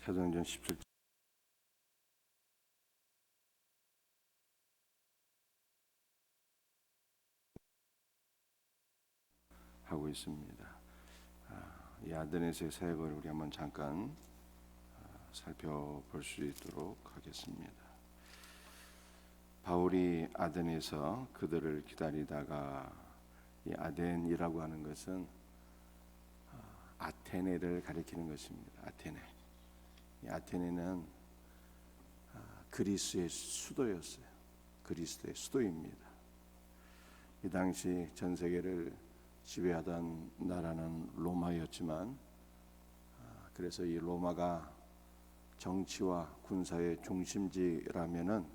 사도행전 17장 하고 있습니다. 이 아데네스의 사역을 우리 한번 잠깐 살펴볼 수 있도록 하겠습니다. 바울이 아덴에서 그들을 기다리다가, 이 아덴이라고 하는 것은 아테네를 가리키는 것입니다. 아테네. 이 아테네는 그리스의 수도였어요. 그리스의 수도입니다. 이 당시 전 세계를 지배하던 나라는 로마였지만, 그래서 이 로마가 정치와 군사의 중심지라면은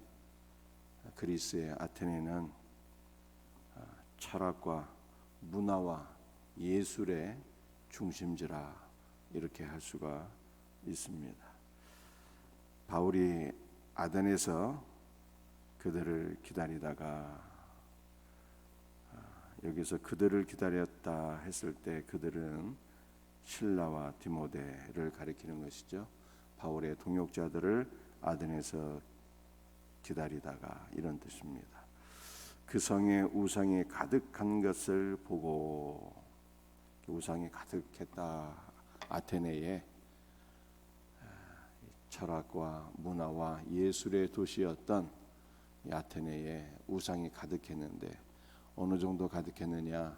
그리스의 아테네는 철학과 문화와 예술의 중심지라 이렇게 할 수가 있습니다. 바울이 아덴에서 그들을 기다리다가, 여기서 그들을 기다렸다 했을 때 그들은 실라와 디모데를 가리키는 것이죠. 바울의 동역자들을 아덴에서 기다리다가 이런 뜻입니다. 그 성에 우상이 가득한 것을 보고, 우상이 가득했다. 아테네에 철학과 문화와 예술의 도시였던 이 아테네에 우상이 가득했는데, 어느 정도 가득했느냐?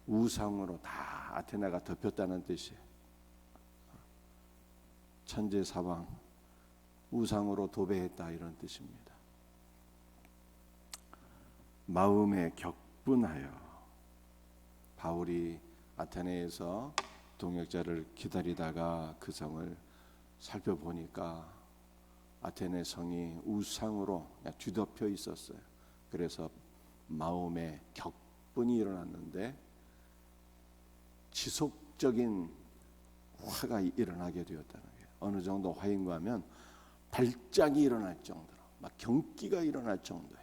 우상으로 다 아테네가 덮였다는 뜻이에요. 천재사방 우상으로 도배했다 이런 뜻입니다. 마음에 격분하여 바울이 아테네에서 동역자를 기다리다가 그 성을 살펴보니까 아테네 성이 우상으로 뒤덮여 있었어요. 그래서 마음에 격분이 일어났는데 지속적인 화가 일어나게 되었다는 거예요. 어느 정도 화인가 하면 발작이 일어날 정도로, 막 경기가 일어날 정도의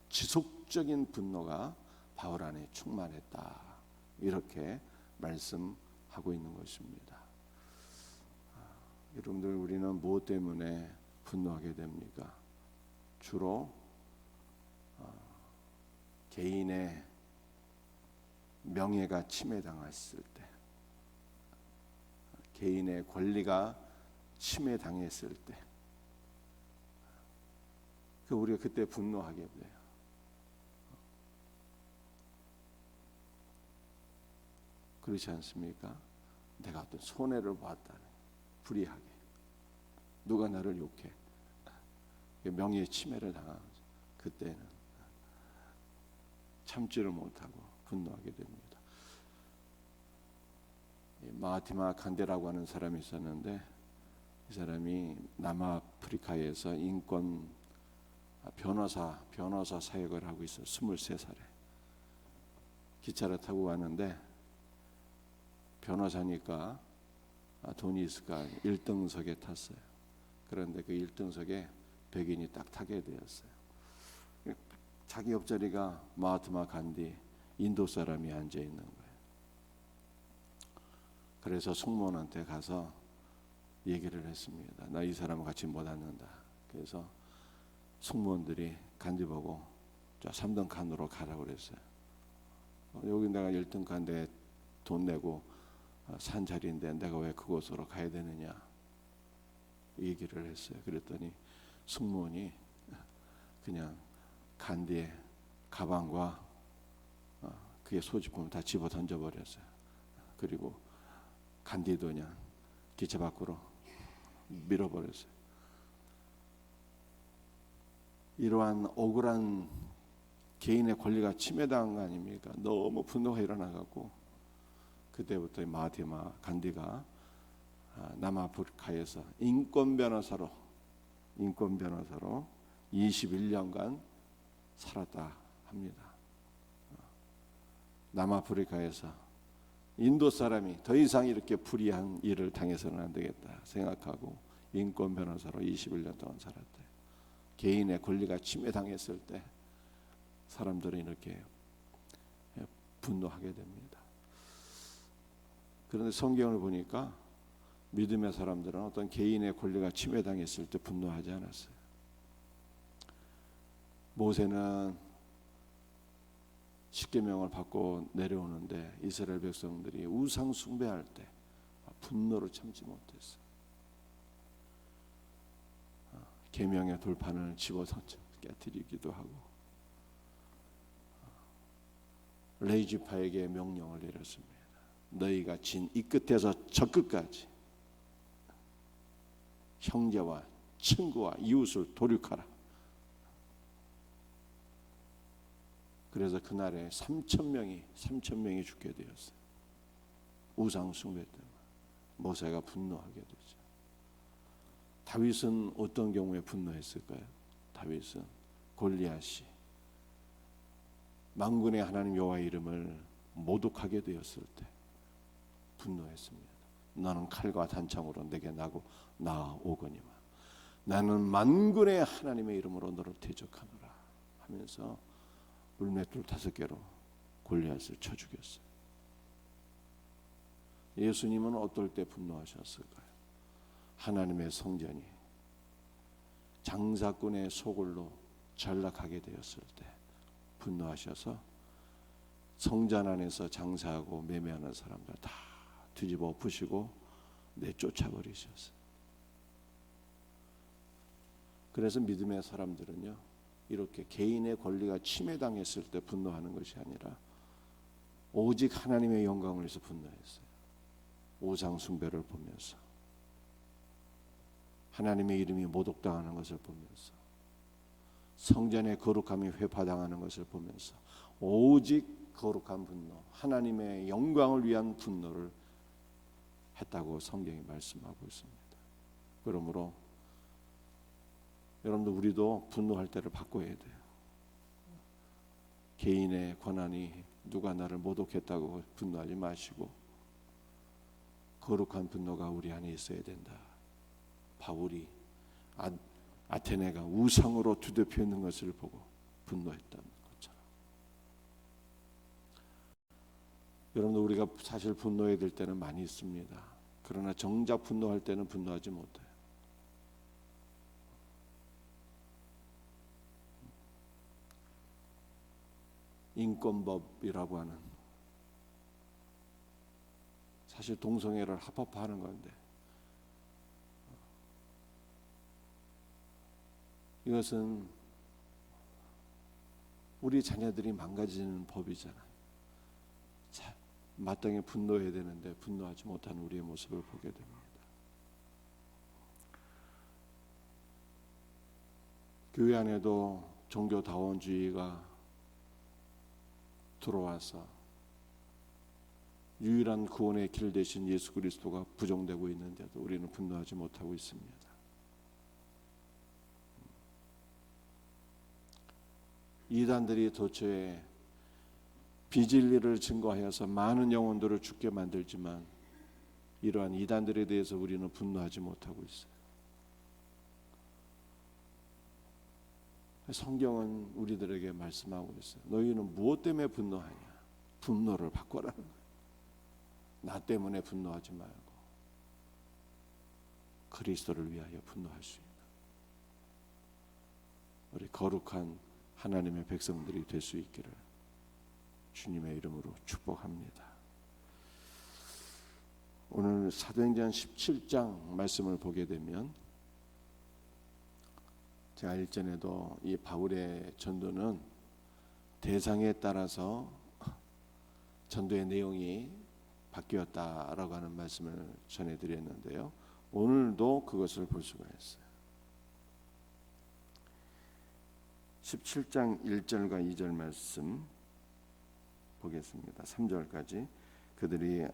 지속적인 분노가 바울 안에 충만했다. 이렇게 말씀하고 있는 것입니다. 여러분들, 우리는 무엇 때문에 분노하게 됩니까? 주로 개인의 명예가 침해당했을 때, 개인의 권리가 침해당했을 때, 우리가 그때 분노하게 돼요. 그렇지 않습니까? 내가 어떤 손해를 보았다는, 불이하게 누가 나를 욕해, 명예 침해를 당하죠. 그때는 참지를 못하고 분노하게 됩니다. 마하티마 간데라고 하는 사람이 있었는데, 이 사람이 남아프리카에서 인권 변호사 사역을 하고 있어요. 23살에 기차를 타고 가는데, 변호사니까 돈이 있을까 1등석에 탔어요. 그런데 그 1등석에 백인이 딱 타게 되었어요. 자기 옆자리가 마하트마 간디, 인도 사람이 앉아 있는 거예요. 그래서 승무원한테 가서 얘기를 했습니다. 나 이 사람과 같이 못 앉는다. 그래서 승무원들이 간디 보고 자 3등 칸으로 가라고 그랬어요. 여기 내가 1등 칸에 돈 내고 산 자리인데 내가 왜 그곳으로 가야 되느냐 얘기를 했어요. 그랬더니 승무원이 그냥 간디의 가방과 그의 소지품을 다 집어 던져버렸어요. 그리고 간디도 그냥 기차 밖으로 밀어버렸어요. 이러한 억울한 개인의 권리가 침해당한 거 아닙니까? 너무 분노가 일어나갖고 그때부터 마하티마 간디가 남아프리카에서 인권 변호사로 21년간 살았다 합니다. 남아프리카에서 인도 사람이 더 이상 이렇게 불의한 일을 당해서는 안 되겠다 생각하고 인권 변호사로 21년 동안 살았대요. 개인의 권리가 침해당했을 때 사람들은 이렇게 분노하게 됩니다. 그런데 성경을 보니까 믿음의 사람들은 어떤 개인의 권리가 침해당했을 때 분노하지 않았어요. 모세는 십계명을 받고 내려오는데 이스라엘 백성들이 우상 숭배할 때 분노를 참지 못했어요. 계명의 돌판을 집어던져 깨뜨리기도 하고 레이지파에게 명령을 내렸습니다. 너희가 진 이 끝에서 저 끝까지 형제와 친구와 이웃을 도륙하라. 그래서 그날에 3,000명이 죽게 되었어요. 우상 숭배 때문에 모세가 분노하게 되죠. 다윗은 어떤 경우에 분노했을까요? 다윗은 골리앗이 만군의 하나님 여호와의 이름을 모독하게 되었을 때 분노했습니다. 너는 칼과 단창으로 내게 나오거니와 나는 만군의 하나님의 이름으로 너를 대적하노라 하면서 물맷돌 5개로 골리앗을 쳐 죽였어요. 예수님은 어떨 때 분노하셨을까요? 하나님의 성전이 장사꾼의 소굴로 전락하게 되었을 때 분노하셔서 성전 안에서 장사하고 매매하는 사람들 다 뒤집어 엎으시고 내쫓아버리셨어요. 그래서 믿음의 사람들은요, 이렇게 개인의 권리가 침해당했을 때 분노하는 것이 아니라 오직 하나님의 영광을 위해서 분노했어요. 우상 숭배를 보면서, 하나님의 이름이 모독당하는 것을 보면서, 성전의 거룩함이 회파당하는 것을 보면서 오직 거룩한 분노, 하나님의 영광을 위한 분노를 했다고 성경이 말씀하고 있습니다. 그러므로 여러분들, 우리도 분노할 때를 바꿔야 돼요. 개인의 권한이 누가 나를 모독했다고 분노하지 마시고 거룩한 분노가 우리 안에 있어야 된다. 바울이 아테네가 우상으로 뒤덮여 있는 것을 보고 분노했던 것처럼, 여러분들, 우리가 사실 분노해야 될 때는 많이 있습니다. 그러나 정작 분노할 때는 분노하지 못해요. 인권법이라고 하는, 사실 동성애를 합법화하는 건데, 이것은 우리 자녀들이 망가지는 법이잖아요. 마땅히 분노해야 되는데 분노하지 못하는 우리의 모습을 보게 됩니다. 교회 안에도 종교다원주의가 들어와서 유일한 구원의 길 대신 예수 그리스도가 부정되고 있는데도 우리는 분노하지 못하고 있습니다. 이단들이 도처에 비진리를 증거하여서 많은 영혼들을 죽게 만들지만 이러한 이단들에 대해서 우리는 분노하지 못하고 있어요. 성경은 우리들에게 말씀하고 있어요. 너희는 무엇 때문에 분노하냐? 분노를 바꿔라는 거예요. 나 때문에 분노하지 말고 그리스도를 위하여 분노할 수 있는 우리 거룩한 하나님의 백성들이 될 수 있기를 주님의 이름으로 축복합니다. 오늘 사도행전 17장 말씀을 보게 되면, 제가 일전에도 이 바울의 전도는 대상에 따라서 전도의 내용이 바뀌었다라고 하는 말씀을 전해드렸는데요, 오늘도 그것을 볼 수가 있어요. 17장 1절과 2절 말씀 보겠습니다. 3절까지. 그들이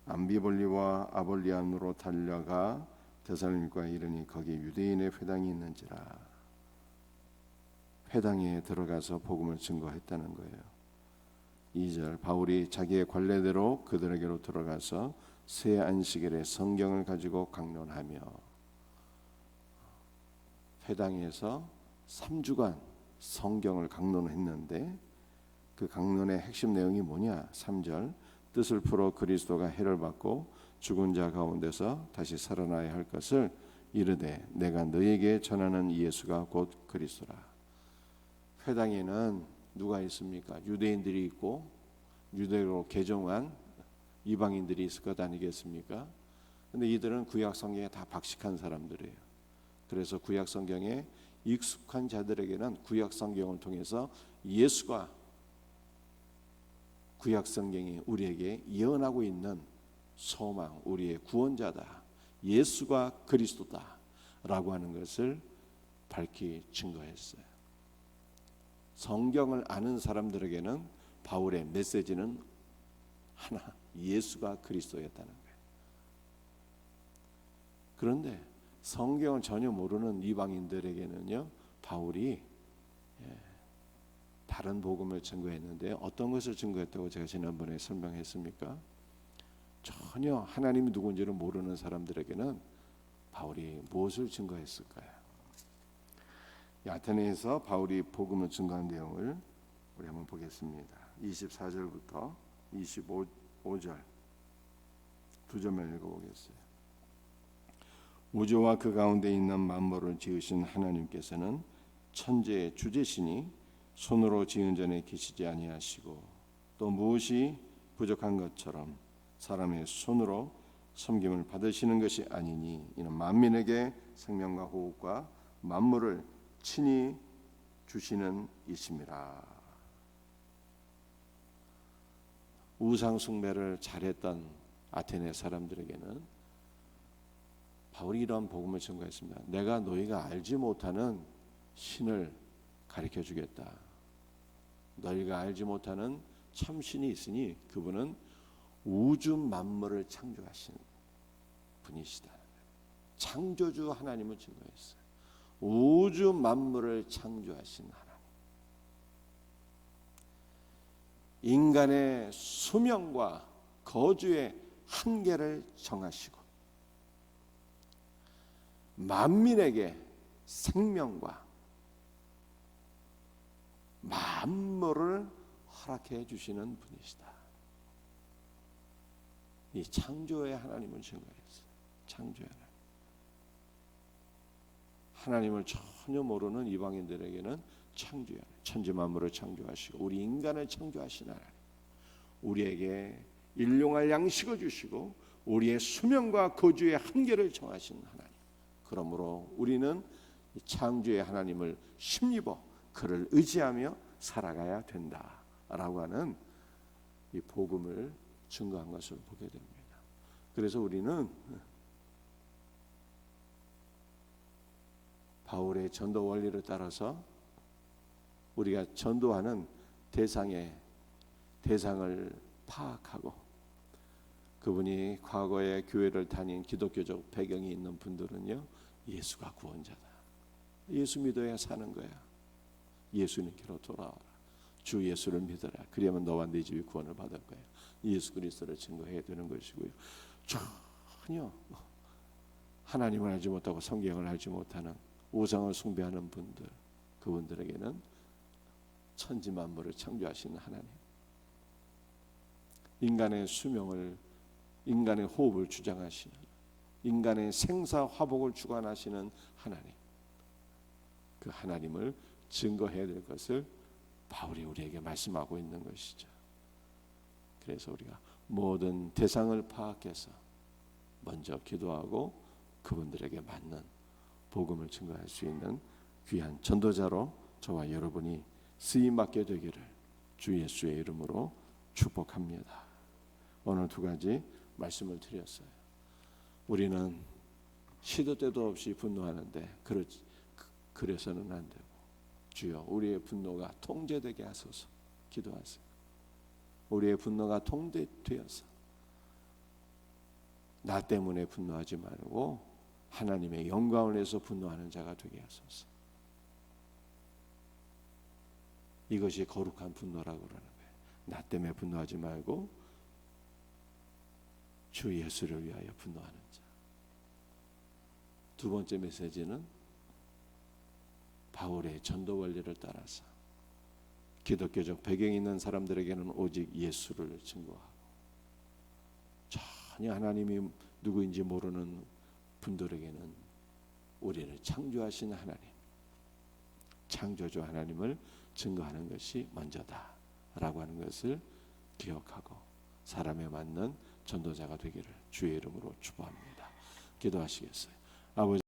암비볼리와 아볼리안으로 달려가 데살로니가에 이르니 거기 유대인의 회당이 있는지라. 회당에 들어가서 복음을 증거했다는 거예요. 2절, 바울이 자기의 관례대로 그들에게로 들어가서 새 안식일에 성경을 가지고 강론하며, 회당에서 3주간 성경을 강론했는데 그 강론의 핵심 내용이 뭐냐? 3절, 뜻을 풀어 그리스도가 해를 받고 죽은 자 가운데서 다시 살아나야 할 것을 이르되 내가 너에게 전하는 예수가 곧 그리스도라. 회당에는 누가 있습니까? 유대인들이 있고 유대로 개종한 이방인들이 있을 것 아니겠습니까? 근데 이들은 구약 성경에 다 박식한 사람들이에요. 그래서 구약 성경에 익숙한 자들에게는 구약 성경을 통해서 예수가 구약 성경이 우리에게 예언하고 있는 소망, 우리의 구원자다, 예수가 그리스도다 라고 하는 것을 밝히 증거했어요. 성경을 아는 사람들에게는 바울의 메시지는 하나, 예수가 그리스도였다는 거예요. 그런데 성경을 전혀 모르는 이방인들에게는요, 바울이 다른 복음을 증거했는데 어떤 것을 증거했다고 제가 지난번에 설명했습니까? 전혀 하나님이 누군지를 모르는 사람들에게는 바울이 무엇을 증거했을까요? 아테네에서 바울이 복음을 증거한 내용을 우리 한번 보겠습니다. 24절부터 25절 두 절만 읽어보겠어요. 우주와 그 가운데 있는 만물을 지으신 하나님께서는 천지의 주제시니 손으로 지은 전에 계시지 아니하시고 또 무엇이 부족한 것처럼 사람의 손으로 섬김을 받으시는 것이 아니니 이는 만민에게 생명과 호흡과 만물을 친히 주시는 이심이라. 우상 숭배를 잘했던 아테네 사람들에게는 바울이 이런 복음을 증거했습니다. 내가 너희가 알지 못하는 신을 가르쳐 주겠다. 너희가 알지 못하는 참신이 있으니 그분은 우주 만물을 창조하신 분이시다. 창조주 하나님을 증거했어요. 우주 만물을 창조하신 하나님, 인간의 수명과 거주의 한계를 정하시고 만민에게 생명과 만물을 허락해 주시는 분이시다. 이 창조의 하나님을 증거했어요. 창조의 하나님. 하나님을 전혀 모르는 이방인들에게는 창조의 하나님, 천지 만물을 창조하시고 우리 인간을 창조하신 하나님, 우리에게 일용할 양식을 주시고 우리의 수명과 거주의 한계를 정하신 하나님. 그러므로 우리는 창조의 하나님을 힘입어 그를 의지하며 살아가야 된다라고 하는 이 복음을 증거한 것을 보게 됩니다. 그래서 우리는 바울의 전도 원리를 따라서 우리가 전도하는 대상을 파악하고 그분이 과거에 교회를 다닌 기독교적 배경이 있는 분들은요, 예수가 구원자다. 예수 믿어야 사는 거야. 예수님께로 돌아와라. 주 예수를 믿어라. 그러면 너와 네 집이 구원을 받을 거야. 예수 그리스도를 증거해야 되는 것이고요. 전혀 하나님을 알지 못하고 성경을 알지 못하는 우상을 숭배하는 분들, 그분들에게는 천지 만물을 창조하시는 하나님, 인간의 수명을, 인간의 호흡을 주장하시는, 인간의 생사 화복을 주관하시는 하나님, 그 하나님을 증거해야 될 것을 바울이 우리에게 말씀하고 있는 것이죠. 그래서 우리가 모든 대상을 파악해서 먼저 기도하고 그분들에게 맞는 복음을 증거할 수 있는 귀한 전도자로 저와 여러분이 쓰임받게 되기를 주 예수의 이름으로 축복합니다. 오늘 두 가지 말씀을 드렸어요. 우리는 시도 때도 없이 분노하는데 그래서는 안 되고, 주여 우리의 분노가 통제되게 하소서. 기도하세요. 우리의 분노가 통제되어서 나 때문에 분노하지 말고 하나님의 영광을 위해서 분노하는 자가 되게 하소서. 이것이 거룩한 분노라고 그러는 거예요. 나 때문에 분노하지 말고 주 예수를 위하여 분노하는 자. 두 번째 메시지는 바울의 전도 원리를 따라서 기독교적 배경이 있는 사람들에게는 오직 예수를 증거하고 전혀 하나님이 누구인지 모르는 분들에게는 우리를 창조하신 하나님, 창조주 하나님을 증거하는 것이 먼저다라고 하는 것을 기억하고 사람에 맞는 전도자가 되기를 주의 이름으로 축복합니다. 기도하시겠어요? 아버지